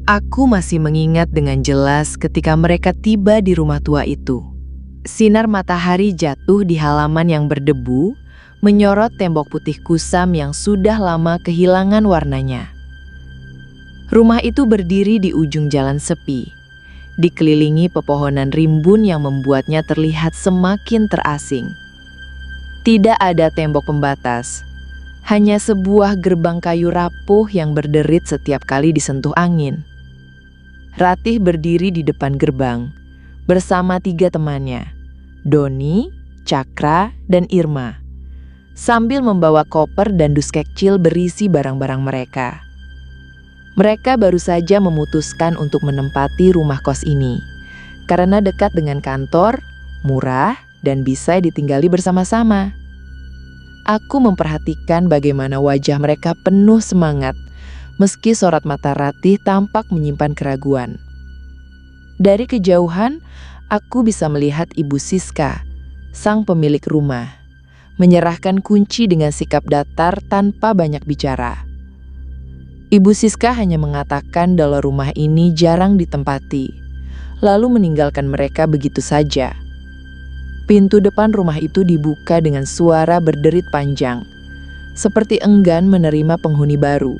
Aku masih mengingat dengan jelas ketika mereka tiba di rumah tua itu. Sinar matahari jatuh di halaman yang berdebu, menyorot tembok putih kusam yang sudah lama kehilangan warnanya. Rumah itu berdiri di ujung jalan sepi, dikelilingi pepohonan rimbun yang membuatnya terlihat semakin terasing. Tidak ada tembok pembatas, hanya sebuah gerbang kayu rapuh yang berderit setiap kali disentuh angin. Ratih berdiri di depan gerbang, bersama 3 temannya, Doni, Cakra, dan Irma, sambil membawa koper dan dus kecil berisi barang-barang mereka. Mereka baru saja memutuskan untuk menempati rumah kos ini, karena dekat dengan kantor, murah, dan bisa ditinggali bersama-sama. Aku memperhatikan bagaimana wajah mereka penuh semangat, meski sorot mata Ratih tampak menyimpan keraguan. Dari kejauhan, aku bisa melihat Ibu Siska, sang pemilik rumah, menyerahkan kunci dengan sikap datar tanpa banyak bicara. Ibu Siska hanya mengatakan kalau rumah ini jarang ditempati, lalu meninggalkan mereka begitu saja. Pintu depan rumah itu dibuka dengan suara berderit panjang, seperti enggan menerima penghuni baru.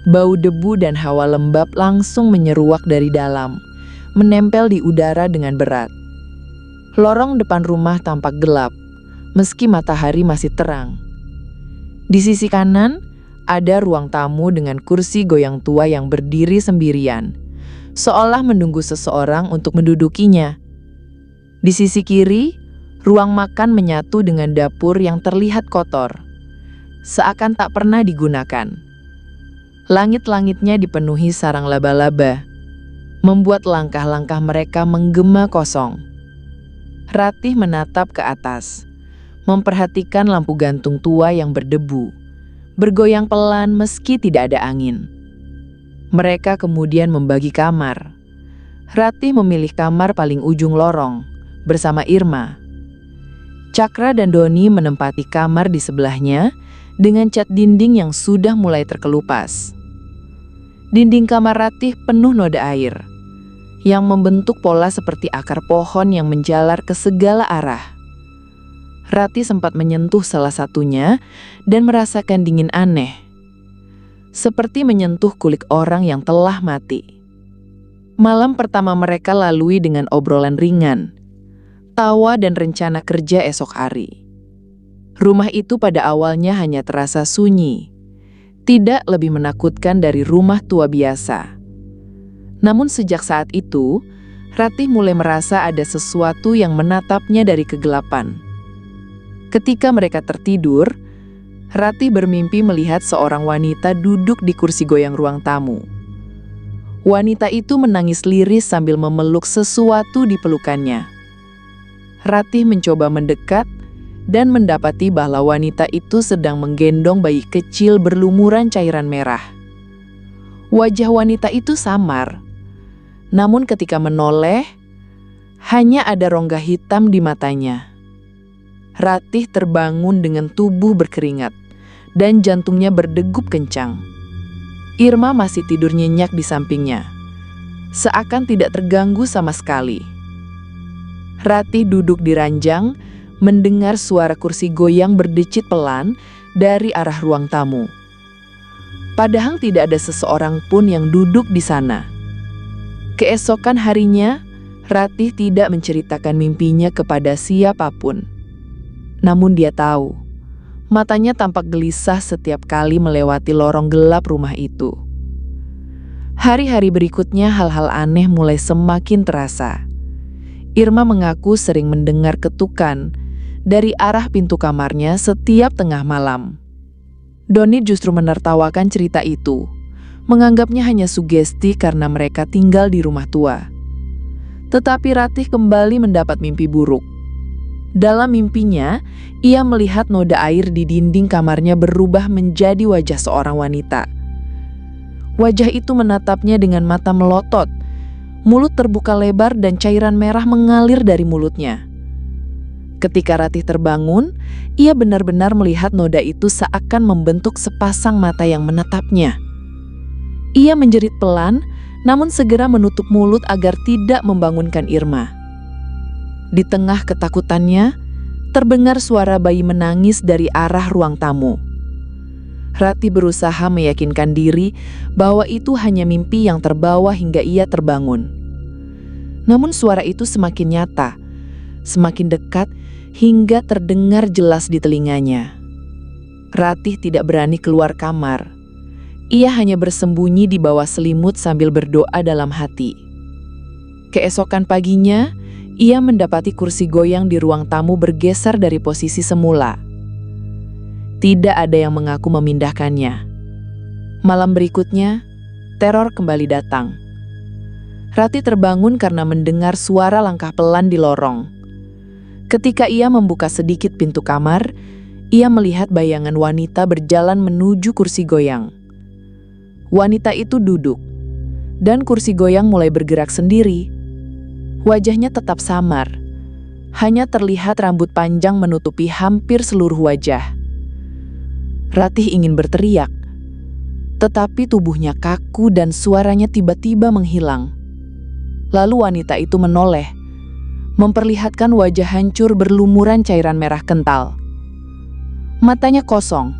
Bau debu dan hawa lembab langsung menyeruak dari dalam, menempel di udara dengan berat. Lorong depan rumah tampak gelap, meski matahari masih terang. Di sisi kanan, ada ruang tamu dengan kursi goyang tua yang berdiri sendirian, seolah menunggu seseorang untuk mendudukinya. Di sisi kiri, ruang makan menyatu dengan dapur yang terlihat kotor, seakan tak pernah digunakan. Langit-langitnya dipenuhi sarang laba-laba, membuat langkah-langkah mereka menggema kosong. Ratih menatap ke atas, memperhatikan lampu gantung tua yang berdebu, bergoyang pelan meski tidak ada angin. Mereka kemudian membagi kamar. Ratih memilih kamar paling ujung lorong, bersama Irma. Cakra dan Doni menempati kamar di sebelahnya, dengan cat dinding yang sudah mulai terkelupas. Dinding kamar Ratih penuh noda air, yang membentuk pola seperti akar pohon yang menjalar ke segala arah. Ratih sempat menyentuh salah satunya dan merasakan dingin aneh, seperti menyentuh kulit orang yang telah mati. Malam pertama mereka lalui dengan obrolan ringan, tawa dan rencana kerja esok hari. Rumah itu pada awalnya hanya terasa sunyi, tidak lebih menakutkan dari rumah tua biasa. Namun sejak saat itu, Ratih mulai merasa ada sesuatu yang menatapnya dari kegelapan. Ketika mereka tertidur, Ratih bermimpi melihat seorang wanita duduk di kursi goyang ruang tamu. Wanita itu menangis liris sambil memeluk sesuatu di pelukannya. Ratih mencoba mendekat dan mendapati bahwa wanita itu sedang menggendong bayi kecil berlumuran cairan merah. Wajah wanita itu samar, namun ketika menoleh, hanya ada rongga hitam di matanya. Ratih terbangun dengan tubuh berkeringat, dan jantungnya berdegup kencang. Irma masih tidur nyenyak di sampingnya, seakan tidak terganggu sama sekali. Ratih duduk di ranjang, mendengar suara kursi goyang berdecit pelan dari arah ruang tamu. Padahal tidak ada seseorang pun yang duduk di sana. Keesokan harinya, Ratih tidak menceritakan mimpinya kepada siapapun. Namun dia tahu, matanya tampak gelisah setiap kali melewati lorong gelap rumah itu. Hari-hari berikutnya hal-hal aneh mulai semakin terasa. Irma mengaku sering mendengar ketukan dari arah pintu kamarnya setiap tengah malam. Doni justru menertawakan cerita itu, menganggapnya hanya sugesti karena mereka tinggal di rumah tua. Tetapi Ratih kembali mendapat mimpi buruk. Dalam mimpinya, ia melihat noda air di dinding kamarnya berubah menjadi wajah seorang wanita. Wajah itu menatapnya dengan mata melotot, mulut terbuka lebar dan cairan merah mengalir dari mulutnya. Ketika Ratih terbangun, ia benar-benar melihat noda itu seakan membentuk sepasang mata yang menatapnya. Ia menjerit pelan namun segera menutup mulut agar tidak membangunkan Irma. Di tengah ketakutannya, terdengar suara bayi menangis dari arah ruang tamu. Rati berusaha meyakinkan diri bahwa itu hanya mimpi yang terbawa hingga ia terbangun. Namun suara itu semakin nyata, semakin dekat hingga terdengar jelas di telinganya. Ratih tidak berani keluar kamar. Ia hanya bersembunyi di bawah selimut sambil berdoa dalam hati. Keesokan paginya, ia mendapati kursi goyang di ruang tamu bergeser dari posisi semula. Tidak ada yang mengaku memindahkannya. Malam berikutnya, teror kembali datang. Rati terbangun karena mendengar suara langkah pelan di lorong. Ketika ia membuka sedikit pintu kamar, ia melihat bayangan wanita berjalan menuju kursi goyang. Wanita itu duduk, dan kursi goyang mulai bergerak sendiri. Wajahnya tetap samar, hanya terlihat rambut panjang menutupi hampir seluruh wajah. Ratih ingin berteriak, tetapi tubuhnya kaku dan suaranya tiba-tiba menghilang. Lalu wanita itu menoleh, memperlihatkan wajah hancur berlumuran cairan merah kental. Matanya kosong,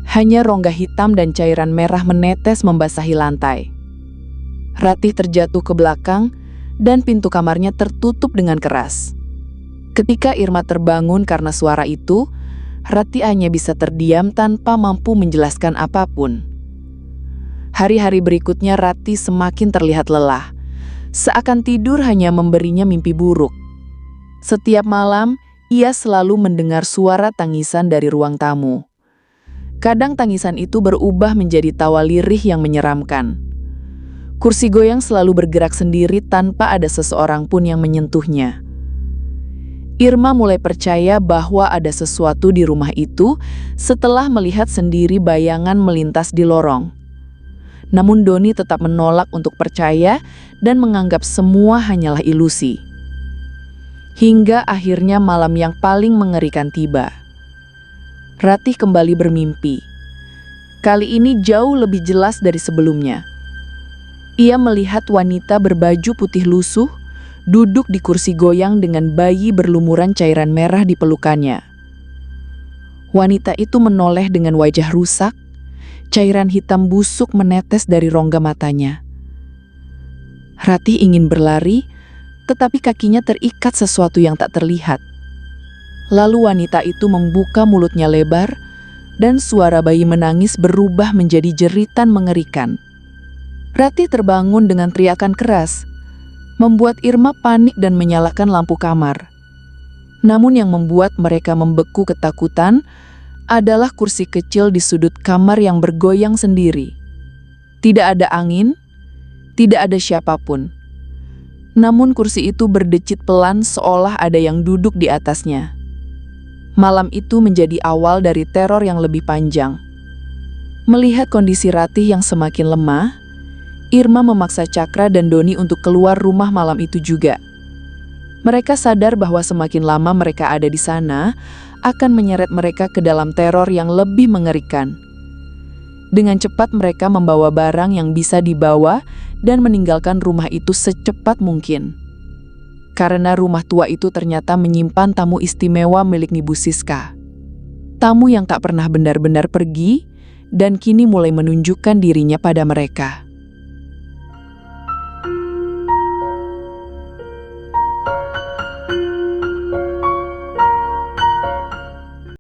hanya rongga hitam dan cairan merah menetes membasahi lantai. Ratih terjatuh ke belakang dan pintu kamarnya tertutup dengan keras. Ketika Irma terbangun karena suara itu, Rati hanya bisa terdiam tanpa mampu menjelaskan apapun. Hari-hari berikutnya Rati semakin terlihat lelah. Seakan tidur hanya memberinya mimpi buruk. Setiap malam, ia selalu mendengar suara tangisan dari ruang tamu. Kadang tangisan itu berubah menjadi tawa lirih yang menyeramkan. Kursi goyang selalu bergerak sendiri tanpa ada seseorang pun yang menyentuhnya. Irma mulai percaya bahwa ada sesuatu di rumah itu setelah melihat sendiri bayangan melintas di lorong. Namun Doni tetap menolak untuk percaya dan menganggap semua hanyalah ilusi. Hingga akhirnya malam yang paling mengerikan tiba. Ratih kembali bermimpi. Kali ini jauh lebih jelas dari sebelumnya. Ia melihat wanita berbaju putih lusuh duduk di kursi goyang dengan bayi berlumuran cairan merah di pelukannya. Wanita itu menoleh dengan wajah rusak, cairan hitam busuk menetes dari rongga matanya. Ratih ingin berlari, tetapi kakinya terikat sesuatu yang tak terlihat. Lalu wanita itu membuka mulutnya lebar, dan suara bayi menangis berubah menjadi jeritan mengerikan. Ratih terbangun dengan teriakan keras, membuat Irma panik dan menyalakan lampu kamar. Namun yang membuat mereka membeku ketakutan adalah kursi kecil di sudut kamar yang bergoyang sendiri. Tidak ada angin, tidak ada siapapun. Namun kursi itu berdecit pelan seolah ada yang duduk di atasnya. Malam itu menjadi awal dari teror yang lebih panjang. Melihat kondisi Ratih yang semakin lemah, Irma memaksa Cakra dan Doni untuk keluar rumah malam itu juga. Mereka sadar bahwa semakin lama mereka ada di sana, akan menyeret mereka ke dalam teror yang lebih mengerikan. Dengan cepat mereka membawa barang yang bisa dibawa dan meninggalkan rumah itu secepat mungkin. Karena rumah tua itu ternyata menyimpan tamu istimewa milik Nibu Siska. Tamu yang tak pernah benar-benar pergi dan kini mulai menunjukkan dirinya pada mereka.